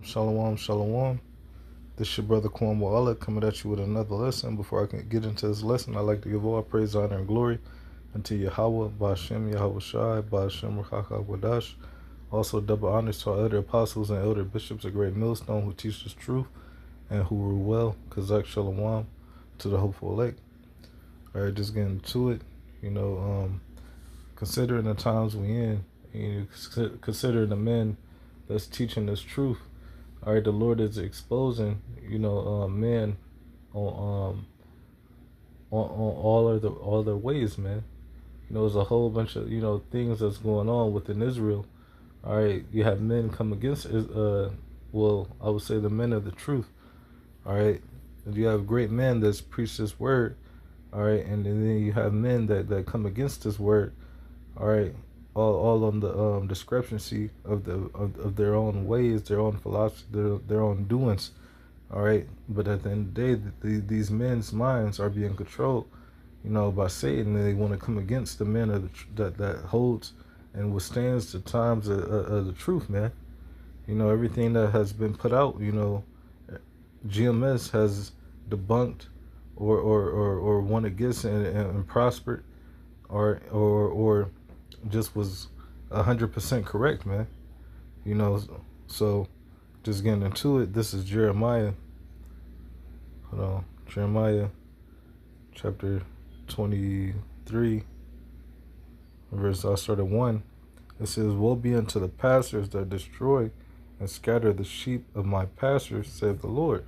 Shalom, shalom. This is your brother Kwame Allah coming at you with another lesson. Before I can get into this lesson, I'd like to give all praise, honor, and glory unto Yahweh, Ba'ashem, Yahweh Shai, Ba'ashem, Rachaka, Wadash. Also, double honors to our elder apostles and elder bishops of Great Millstone who teach us truth and who rule well. Kazak Shalom to the hopeful elect. All right, just getting to it. Considering the times we in, considering the men that's teaching this truth. All right, the Lord is exposing, men on all their ways, man. There's a whole bunch of things that's going on within Israel. All right, you have men come against, well, I would say the men of the truth. All right, and you have great men that's preach this word. All right, and then you have men that come against this word. All right, all on the discrepancy of their own ways, their own philosophy, their own doings. All right, but at the end of the day, these men's minds are being controlled, by Satan, and they want to come against the men of that holds and withstands the times of the truth, man. Everything that has been put out, GMS has debunked or won against and prospered, or just was 100% correct, man. So just getting into it. This is Jeremiah. Hold on, Jeremiah, chapter 23, verse. I started 1. It says, "Woe be unto the pastors that destroy and scatter the sheep of my pastures, saith the Lord."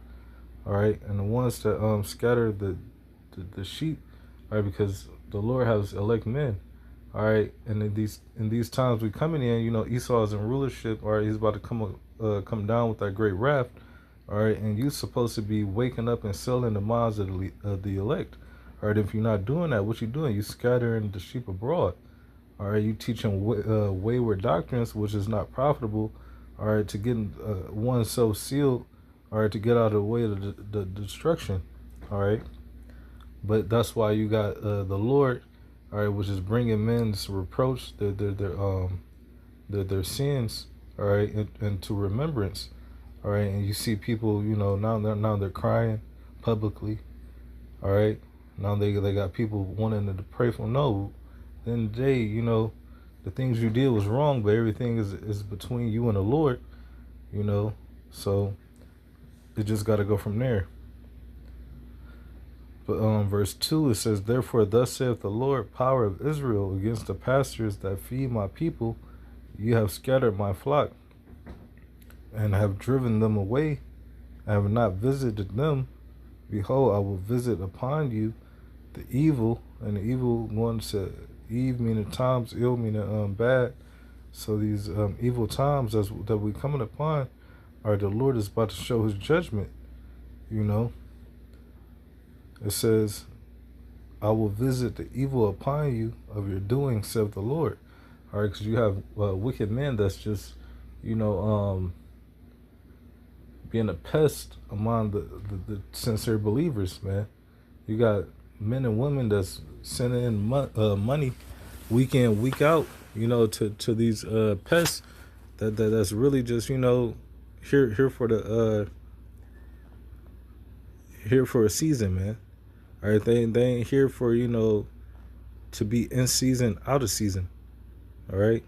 All right, and the ones that scatter the sheep, all right, because the Lord has elect men. All right, and in these times we coming in, Esau is in rulership. All right, he's about to come down with that great wrath. All right, and you're supposed to be waking up and selling the minds of the elect. All right, if you're not doing that, what you doing? You scattering the sheep abroad. All right, you teaching wayward doctrines, which is not profitable. All right, to get oneself sealed. All right, to get out of the way of the destruction. All right, but that's why you got the Lord. All right, which is bringing men's reproach, their sins, all right, into remembrance, all right. And you see people, now they're crying publicly, all right. Now they got people wanting to pray for. No, then they, the things you did was wrong, but everything is between you and the Lord, So it just got to go from there. But verse 2, it says, "Therefore thus saith the Lord, power of Israel, against the pastors that feed my people, you have scattered my flock, and have driven them away, and have not visited them. Behold, I will visit upon you the evil," and the evil one said, Eve meaning times, ill meaning bad. So these evil times that we coming upon, are the Lord is about to show his judgment, It says, "I will visit the evil upon you of your doing, saith the Lord." All right, because you have wicked men that's just, being a pest among the sincere believers, man. You got men and women that's sending in money week in, week out, to these pests that's really just, here for a season, man. All right, they ain't here for, to be in season, out of season. All right.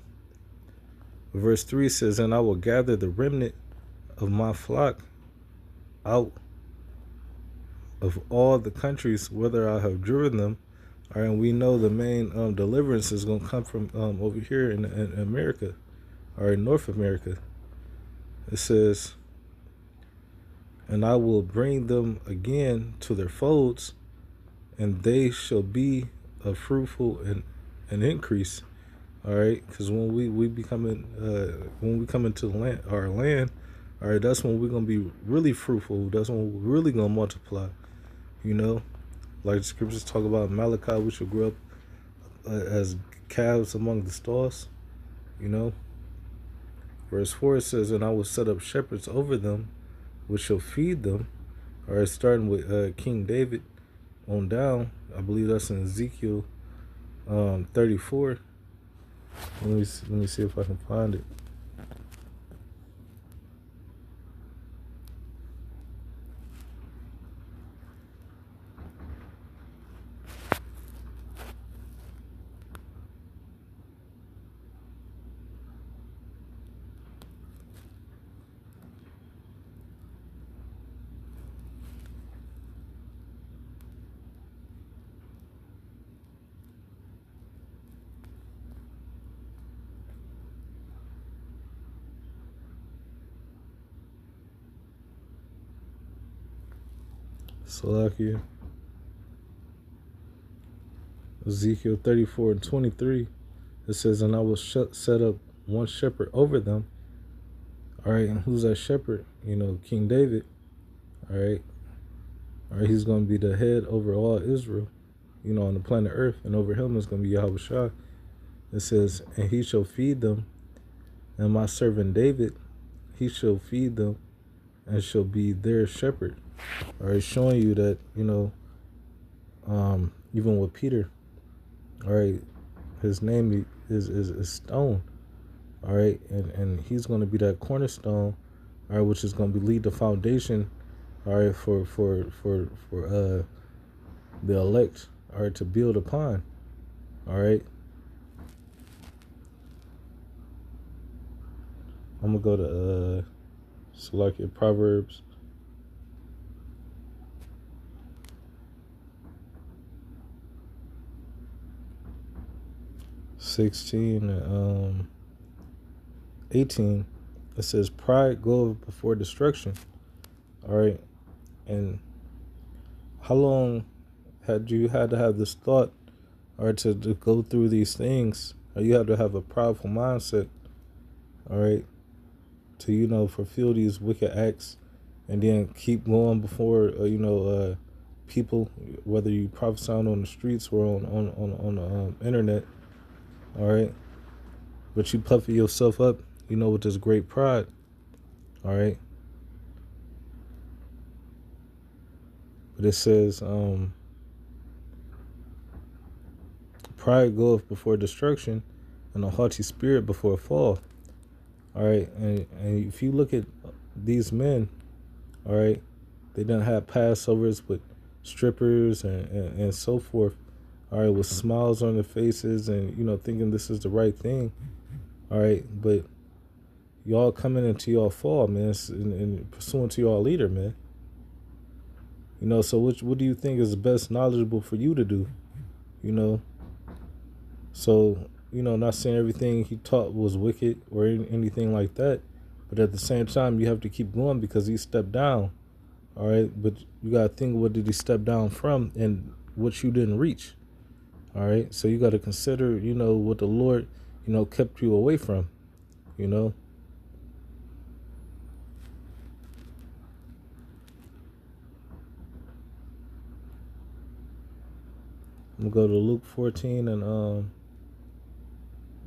Verse 3 says, "And I will gather the remnant of my flock out of all the countries whither I have driven them." All right, and we know the main deliverance is going to come from over here in America, or in North America. It says, "And I will bring them again to their folds, and they shall be a fruitful and increase." All right, because when we come into our land, all right, that's when we're gonna be really fruitful. That's when we're really gonna multiply. Like the scriptures talk about Malachi, we shall grow up as calves among the stalls. Verse 4 says, "And I will set up shepherds over them, which shall feed them." All right, starting with King David on down. I believe that's in Ezekiel 34. Let me see if I can find it. Salakia. Ezekiel 34 and 23. It says, and I will set up one shepherd over them. All right, and who's that shepherd? King David. All right. All right, he's going to be the head over all Israel, on the planet Earth. And over him is going to be Yahweh Shah. It says, and he shall feed them. And my servant David, he shall feed them and shall be their shepherd. All right, showing you that, even with Peter, all right, his name is Stone. All right, and he's going to be that cornerstone, all right, which is going to be lead the foundation, all right, for the elect, all right, to build upon. All right, I'm gonna go to select your Proverbs 16 and 18. It says, pride goeth before destruction. All right, and how long had you had to have this thought, or to go through these things? Or you have to have a prideful mindset, all right, to fulfill these wicked acts, and then keep going before people, whether you prophesy on the streets or on the internet, all right. But you puffy yourself up, with this great pride, all right. But it says, pride goeth before destruction, and a haughty spirit before a fall. All right, and if you look at these men, all right, they done have Passovers with strippers and so forth, all right, with smiles on their faces and, thinking this is the right thing, all right, but y'all coming into y'all fall, man, and pursuing to y'all leader, man. So what do you think is the best knowledgeable for you to do, So, not saying everything he taught was wicked or anything like that, but at the same time, you have to keep going because he stepped down, all right? But you got to think, what did he step down from and what you didn't reach, all right? So you got to consider, what the Lord, kept you away from, I'm going to go to Luke 14 and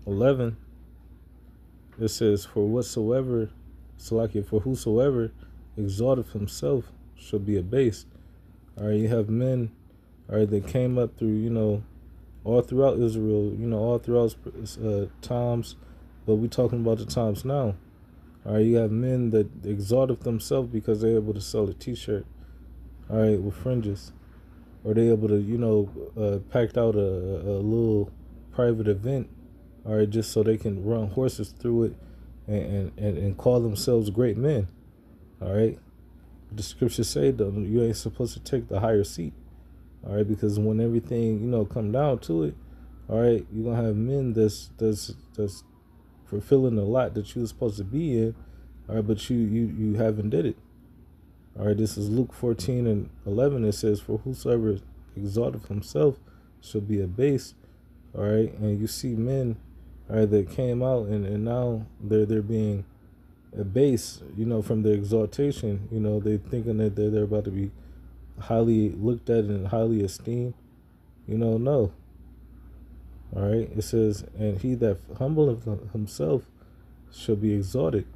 11. It says, for whosoever exalteth himself shall be abased. All right, you have men, all right, that came up through, all throughout Israel, all throughout times, but we're talking about the times now. All right, you have men that exalted themselves because they're able to sell a T-shirt, all right, with fringes, or they're able to, packed out a little private event, all right, just so they can run horses through it and call themselves great men, all right. The scriptures say, though, you ain't supposed to take the higher seat, all right, because when everything, come down to it, all right, you're going to have men that's fulfilling the lot that you were supposed to be in, all right, but you haven't did it. All right, this is Luke 14 and 11. It says, for whosoever exalteth himself shall be abased, all right, and you see men, all right, that came out and now they're being abased, from their exaltation, they're thinking that they're about to be highly looked at and highly esteemed, no. All right, it says, and he that humbleth himself shall be exalted.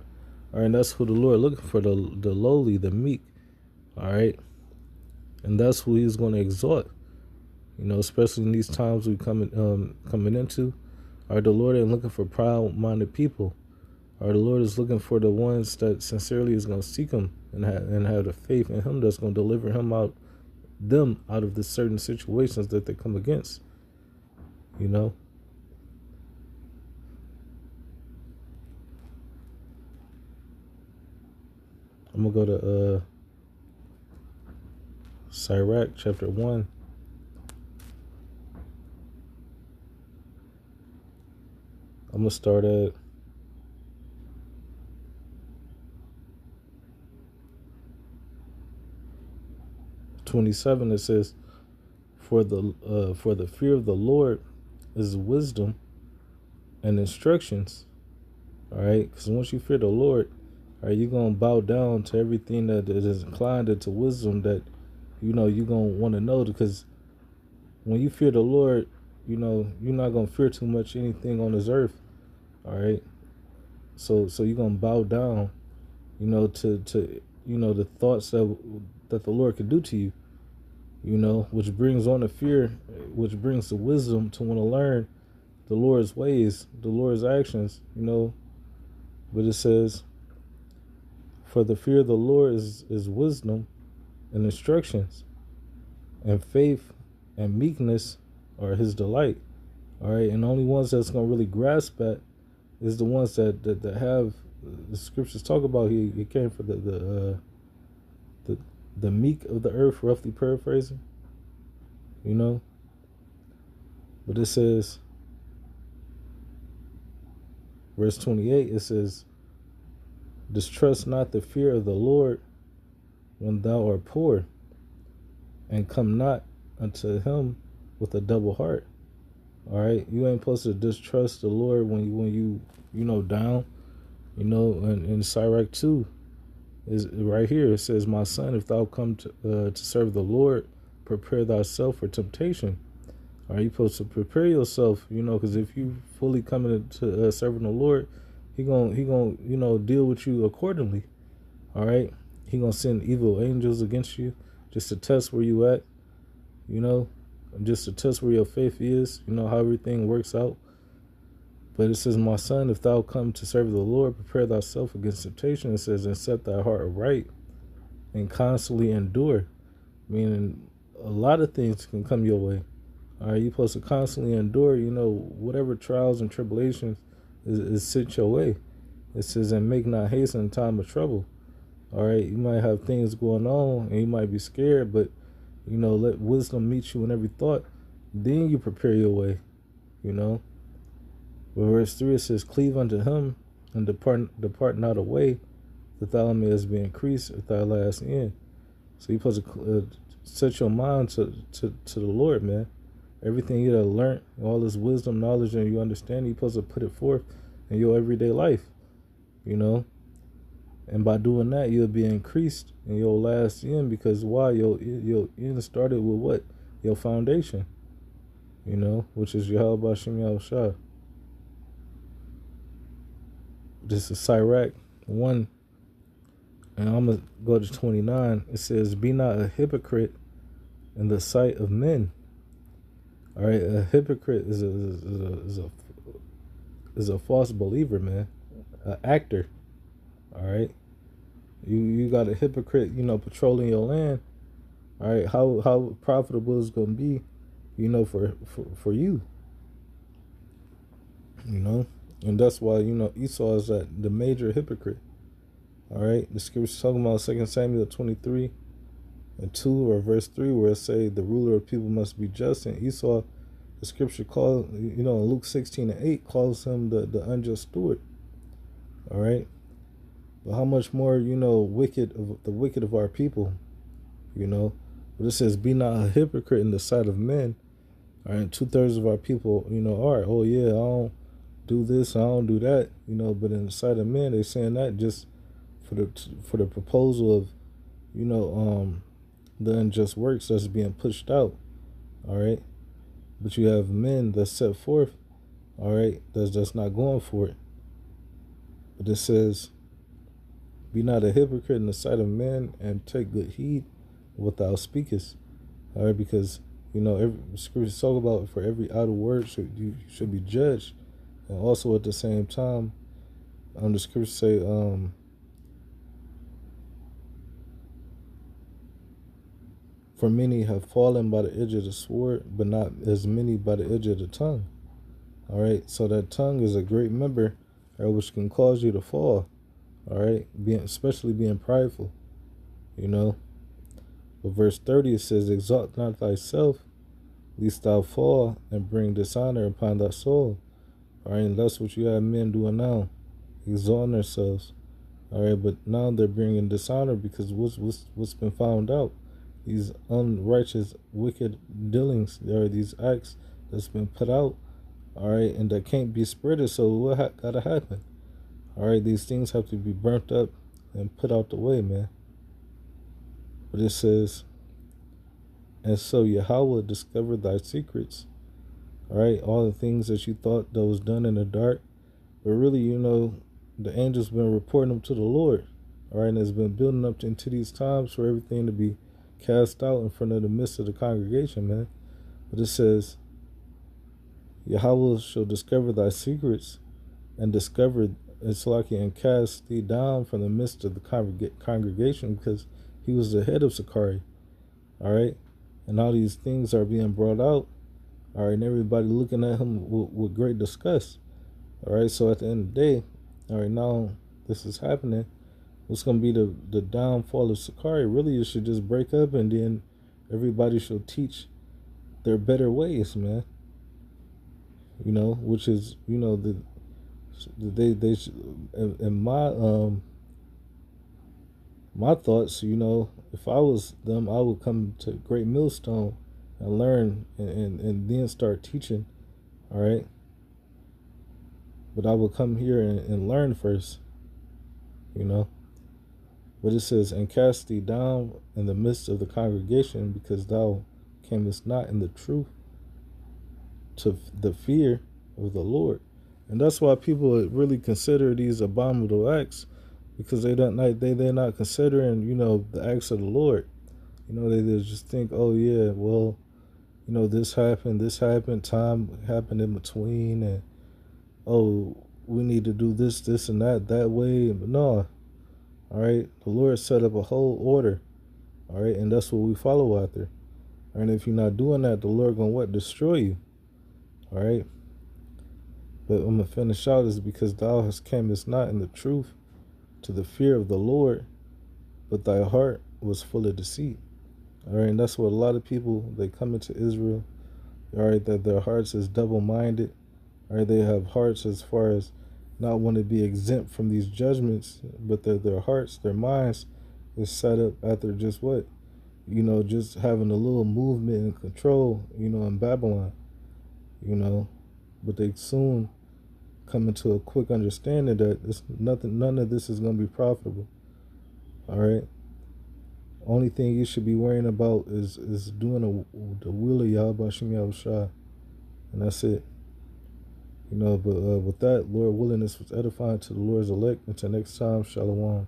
All right, and that's who the Lord looking for, the lowly, the meek. All right, and that's who he's going to exalt, especially in these times we coming into. All right, the Lord ain't looking for proud-minded people. All right, the Lord is looking for the ones that sincerely is going to seek him and have the faith in him that's going to deliver out of the certain situations that they come against, I'm going to go to Sirach chapter 1. I'm going to start at 27, it says, for the fear of the Lord is wisdom and instructions. All right, because once you fear the Lord, all right, you're gonna bow down to everything that is inclined into wisdom that you're gonna want to know. Because when you fear the Lord, you're not gonna fear too much anything on this earth. All right, so you're gonna bow down, to the thoughts that the Lord could do to you. Which brings on the fear, which brings the wisdom to want to learn the Lord's ways, the Lord's actions. But it says, for the fear of the Lord is wisdom and instructions, and faith and meekness are his delight. All right, and the only ones that's gonna really grasp that is the ones that have the scriptures talk about. He came for the meek of the earth, roughly paraphrasing. But it says, verse 28, it says, distrust not the fear of the Lord when thou art poor, and come not unto him with a double heart. All right, you ain't supposed to distrust the Lord when you down. And in Sirach 2 is right here. It says, my son, if thou come to serve the Lord, prepare thyself for temptation. All right, you supposed to prepare yourself, because if you fully coming to serving the Lord, he gonna deal with you accordingly. All right, he gonna send evil angels against you just to test where you at, just to test where your faith is, how everything works out. But it says, my son, if thou come to serve the Lord, prepare thyself against temptation. It says, and set thy heart aright and constantly endure. Meaning a lot of things can come your way. All right, you're supposed to constantly endure, whatever trials and tribulations is sent your way. It says, and make not haste in time of trouble. All right, you might have things going on and you might be scared, but, let wisdom meet you in every thought. Then you prepare your way, But verse 3, it says, cleave unto him and depart not away, that thou mayest be increased at thy last end. So you're supposed to set your mind to the Lord, man. Everything you have learned, all this wisdom, knowledge, and you understand, you're supposed to put it forth in your everyday life, And by doing that, you'll be increased in your last end, because why? Your end started with what? Your foundation, which is Yahweh Bashem Yahushua. This is Sirach 1, and I'm going to go to 29. It says, be not a hypocrite in the sight of men. All right, a hypocrite is a false believer, man, an actor. All right, you got a hypocrite, patrolling your land. All right, how profitable is going to be, for you, and that's why Esau is the major hypocrite. All right, the scripture talking about 2 Samuel 23. And 2 or verse 3, where it say the ruler of people must be just, and Esau, the scripture calls, in Luke 16:8, calls him the unjust steward. All right, but how much more, the wicked of our people, But it says, be not a hypocrite in the sight of men. All right, 2/3 of our people, are, oh yeah, I don't do this, I don't do that, but in the sight of men, they're saying that just for the proposal of, the unjust works that's being pushed out. All right, but you have men that set forth, all right, that's just not going for it. But it says, be not a hypocrite in the sight of men, and take good heed what thou speakest. All right, because every scripture talk about, for every idle word you should be judged, and also at the same time, the scripture say, for many have fallen by the edge of the sword, but not as many by the edge of the tongue. All right, so that tongue is a great member, which can cause you to fall. All right, especially being prideful, But verse 30, it says, exalt not thyself, lest thou fall and bring dishonor upon thy soul. All right, and that's what you have men doing now, exalting themselves. All right, but now they're bringing dishonor because what's been found out. these unrighteous, wicked dealings. There are these acts that's been put out, all right, and that can't be spreaded. So what gotta happen? All right, these things have to be burnt up and put out the way, man. But it says, and so Yahweh discovered thy secrets, all right, all the things that you thought that was done in the dark, but really, the angels been reporting them to the Lord, all right, and it's been building up into these times for everything to be cast out in front of the midst of the congregation, man. But it says, Yahweh shall discover thy secrets and discover Islaki and cast thee down from the midst of the congregation, because he was the head of Sakari, all right? And all these things are being brought out, all right, and everybody looking at him with great disgust, all right? So at the end of the day, all right, now this is happening. What's going to be the downfall of Sakari? Really, it should just break up, and then everybody should teach their better ways, man. Which is, they should, in my thoughts, if I was them, I would come to Great Millstone and learn, and then start teaching, all right? But I would come here and learn first, you know? But it says, and cast thee down in the midst of the congregation, because thou camest not in the truth to the fear of the Lord. And that's why people really consider these abominable acts, because they're not considering, the acts of the Lord. They just think, oh yeah, well, this happened, time happened in between, and oh, we need to do this and that way. But no, all right, the Lord set up a whole order, all right, and that's what we follow after. And if you're not doing that, the Lord gonna what? Destroy you, all right. But I'm gonna finish out is because thou hast camest not in the truth to the fear of the Lord, but thy heart was full of deceit. All right, and that's what a lot of people, they come into Israel, all right, that their hearts is double-minded, all right, they have hearts as far as not want to be exempt from these judgments, but their hearts, their minds is set up after just what? Just having a little movement and control, in Babylon, but they soon come into a quick understanding that it's none of this is going to be profitable, all right? Only thing you should be worrying about is doing the will of Yahweh Shem Yahushua, and that's it. But with that, Lord willing, this was edifying to the Lord's elect. Until next time, Shalom.